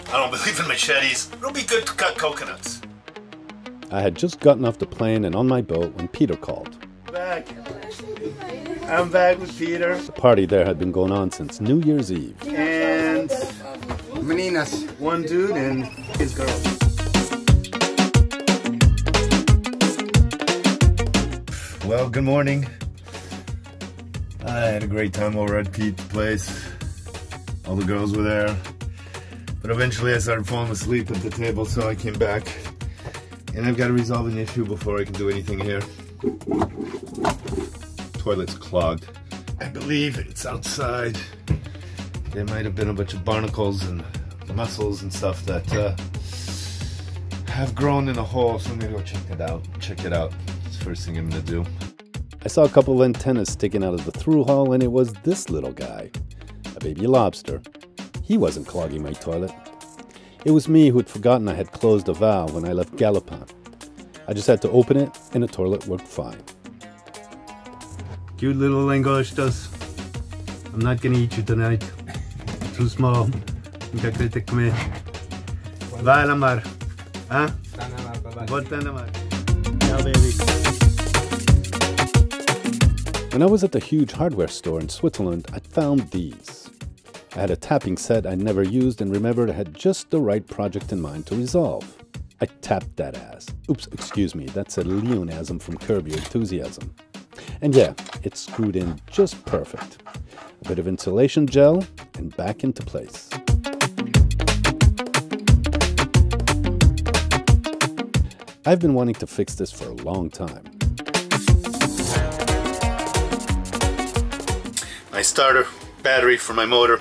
I don't believe in machetes. It'll be good to cut coconuts. I had just gotten off the plane and on my boat when Peter called. Back. I'm back with Peter. The party there had been going on since New Year's Eve. And Meninas. one dude and his girl. Well, good morning. I had a great time over at Pete's place. All the girls were there. But eventually I started falling asleep at the table, so I came back. And I've got to resolve an issue before I can do anything here. Toilet's clogged. I believe it's outside. There might have been a bunch of barnacles and mussels and stuff that have grown in a hole, so I'm gonna go check it out. It's the first thing I'm gonna do. I saw a couple of antennas sticking out of the through hull, and it was this little guy, a baby lobster. He wasn't clogging my toilet. It was me who had forgotten I had closed a valve when I left Galopin. I just had to open it, and the toilet worked fine. Cute little langostas. I'm not gonna eat you tonight. Too small. Vai la mar. Huh? Volta na mar. Ciao, baby. When I was at the huge hardware store in Switzerland, I found these. I had a tapping set I'd never used and remembered I had just the right project in mind to resolve. I tapped that ass. Oops, excuse me, that's a Leonasm from Curb Your Enthusiasm. And yeah, it's screwed in just perfect. A bit of insulation gel and back into place. I've been wanting to fix this for a long time. My starter battery for my motor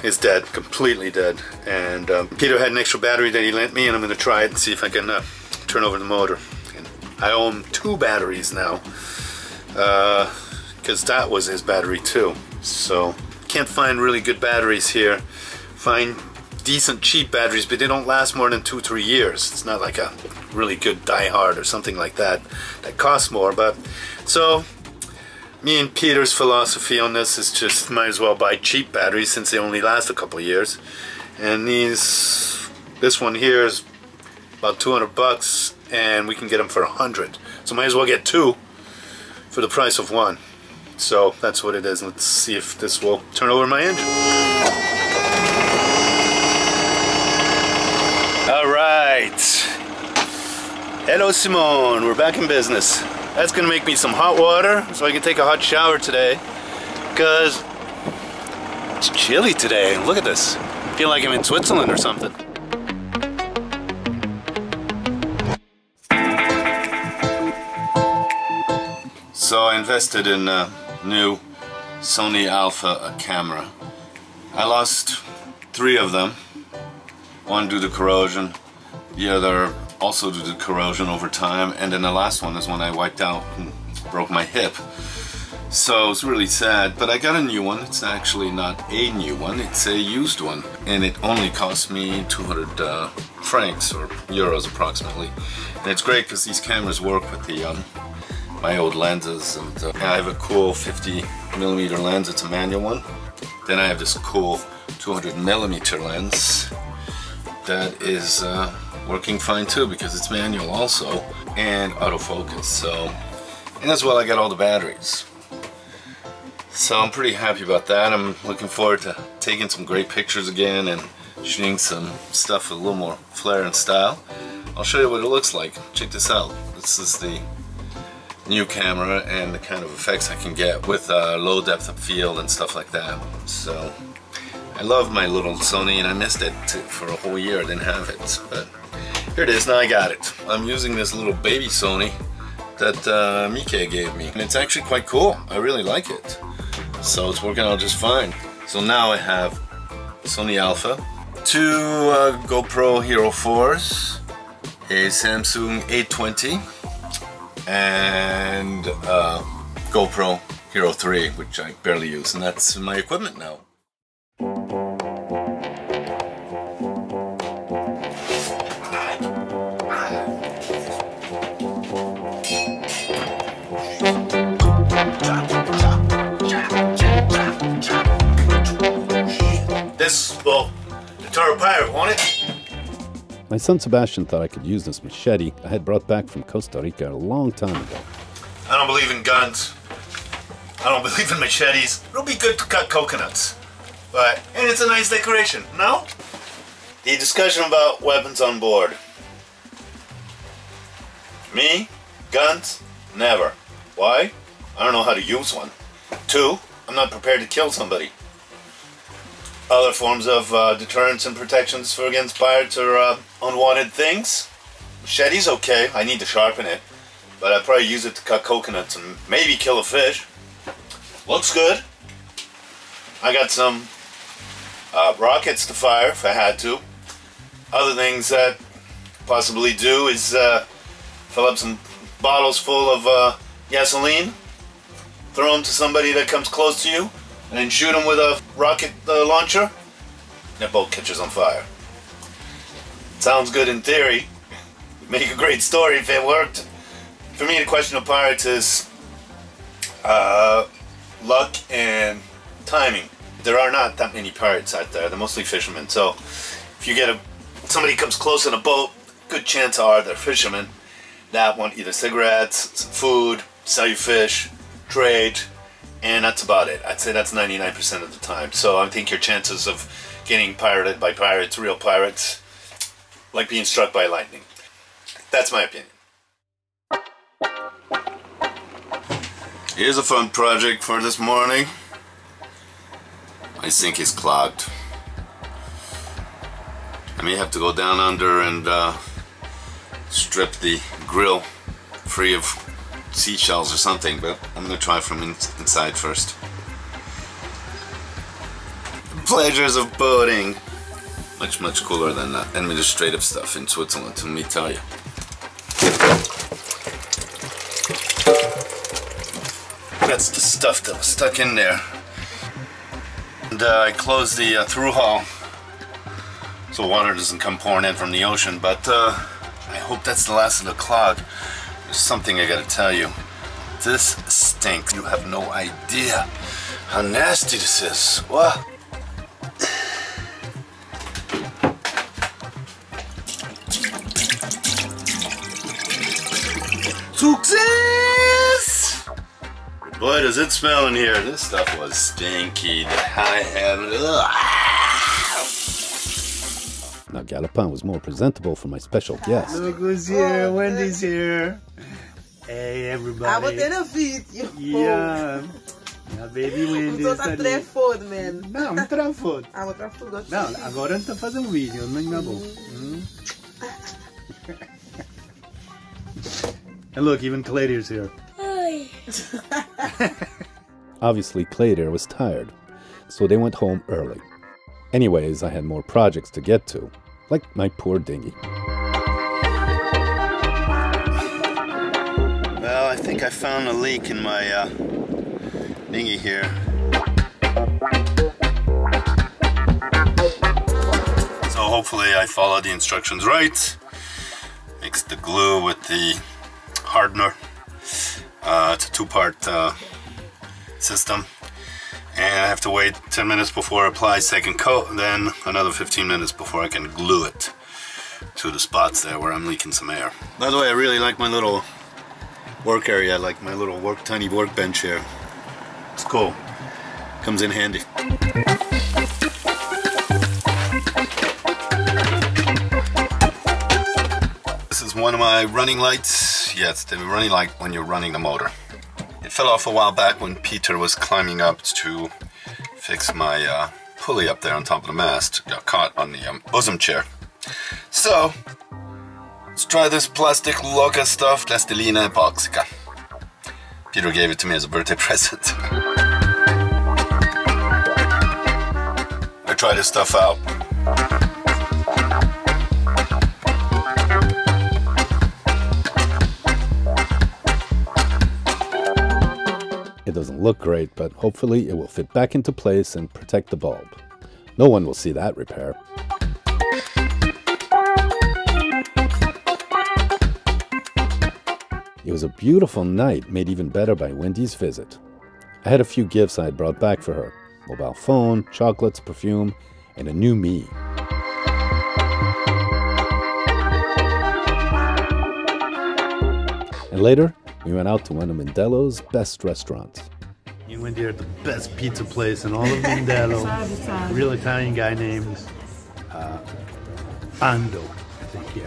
is dead, completely dead. And Peter had an extra battery that he lent me, and I'm going to try it and see if I can turn over the motor. And I own 2 batteries now, because that was his battery too. So can't find really good batteries here. Find decent cheap batteries, but they don't last more than 2-3 years. It's not like a really good Die-Hard or something like that that costs more. But so me and Peter's philosophy on this is just might as well buy cheap batteries since they only last a couple of years. And this one here is about 200 bucks, and we can get them for 100. So might as well get 2 for the price of 1. So that's what it is. Let's see if this will turn over my engine. All right. Hello, Simone. We're back in business. That's gonna make me some hot water so I can take a hot shower today, because it's chilly today. Look at this. I feel like I'm in Switzerland or something. So I invested in a new Sony Alpha camera. I lost 3 of them. One due to corrosion, the other also due to corrosion over time, and then the last one is when I wiped out and broke my hip. So it's really sad, but I got a new one. It's actually not a new one, it's a used one, and it only cost me 200 francs or euros approximately. And it's great because these cameras work with the my old lenses, and I have a cool 50mm lens. It's a manual one. Then I have this cool 200mm lens that is working fine too, because it's manual also and autofocus. So, and as well I got all the batteries. So I'm pretty happy about that. I'm looking forward to taking some great pictures again and shooting some stuff with a little more flair and style. I'll show you what it looks like. Check this out. This is the new camera and the kind of effects I can get with low depth of field and stuff like that. So I love my little Sony, and I missed it for a whole year. I didn't have it, but here it is. Now I got it. I'm using this little baby Sony that Mike gave me, and it's actually quite cool. I really like it. So it's working out just fine. So now I have Sony Alpha, 2 GoPro Hero 4s, a Samsung 820, and GoPro Hero 3, which I barely use, and that's my equipment now. This will deter a pirate, won't it? My son Sebastian thought I could use this machete I had brought back from Costa Rica a long time ago. I don't believe in guns. I don't believe in machetes. It'll be good to cut coconuts. And it's a nice decoration, no? The discussion about weapons on board. Me? Guns? Never. Why? I don't know how to use one. 2, I'm not prepared to kill somebody. Other forms of deterrence and protections for against pirates or unwanted things. Machete's okay, I need to sharpen it. But I'd probably use it to cut coconuts and maybe kill a fish. Looks good. I got some rockets to fire if I had to. Other things that possibly do is fill up some bottles full of gasoline, throw them to somebody that comes close to you, and then shoot them with a rocket launcher, and that boat catches on fire. Sounds good in theory. Make a great story if it worked. For me, the question of pirates is luck and timing. There are not that many pirates out there. They're mostly fishermen. So if you get somebody comes close in a boat, good chance are they're fishermen that want either cigarettes, some food, sell you fish, trade, and that's about it. I'd say that's 99% of the time. So I think your chances of getting pirated by pirates, real pirates, like being struck by lightning. That's my opinion. Here's a fun project for this morning. My sink is clogged. I may have to go down under and strip the grill free of seashells or something, but I'm gonna try from inside first. The pleasures of boating. Much cooler than the administrative stuff in Switzerland, let me tell you. That's the stuff that was stuck in there. And I closed the through hull so water doesn't come pouring in from the ocean, but I hope that's the last of the clog. There's something I gotta tell you. This stinks. You have no idea how nasty this is. What? Success! Boy, does it smell in here. This stuff was stinky. I have Now Galopin was more presentable for my special guest. Look who's here, Wendy's here. Hey everybody. I vou ter no vídeo. Yeah. A baby Wendy Não está tá ali. trefando, man. Não, não trafou. Ah, vou trafando. Não, agora não tá fazendo vídeo, não na boca. And look, even Kledir's here. Obviously, Kledir was tired, so they went home early. Anyways, I had more projects to get to, like my poor dinghy. Well, I think I found a leak in my dinghy here. So hopefully I followed the instructions right. Mix the glue with the hardener. It's a 2-part system. And I have to wait 10 minutes before I apply second coat, and then another 15 minutes before I can glue it to the spots there where I'm leaking some air. By the way, I really like my little work area. I like my little tiny workbench here. It's cool. Comes in handy. This is one of my running lights. Yes, the running light when you're running the motor. It fell off a while back when Peter was climbing up to fix my pulley up there on top of the mast. Got caught on the bosom chair. So, let's try this plastic loca stuff, plastilina epoxica. Peter gave it to me as a birthday present. I try this stuff out. It doesn't look great, but hopefully it will fit back into place and protect the bulb. No one will see that repair. It was a beautiful night, made even better by Wendy's visit. I had a few gifts I had brought back for her. Mobile phone, chocolates, perfume, and a new me. And later, we went out to one of Mindell's best restaurants. You went there at the best pizza place in all of Mindelo. A real Italian guy named Ando, I think, yeah.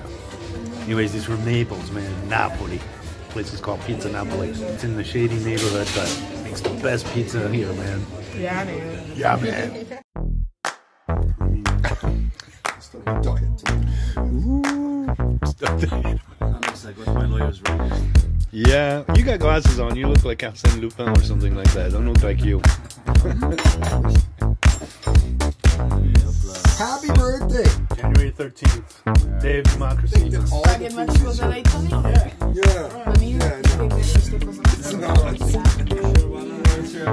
Anyways, he's from Naples, man, Napoli. The place is called Pizza Napoli. It's in the shady neighborhood, but makes the best pizza here, man. Yeah, man. Yeah, man. Looks like what my lawyer's wrote. Yeah, you got glasses on. You look like Arsène Lupin or something like that. Don't look like you. Happy birthday! January 13th, Day of Democracy.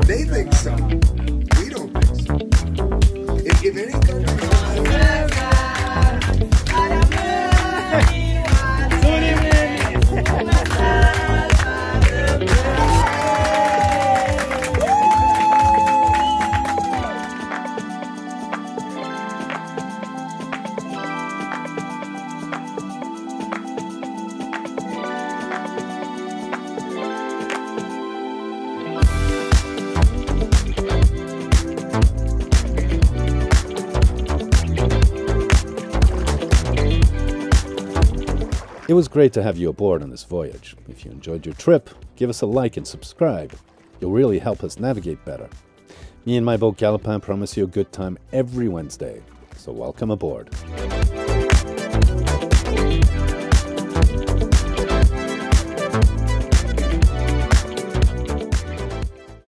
They think so. We don't think so. If any country... It was great to have you aboard on this voyage. If you enjoyed your trip, give us a like and subscribe. You'll really help us navigate better. Me and my boat Galopin promise you a good time every Wednesday, so welcome aboard.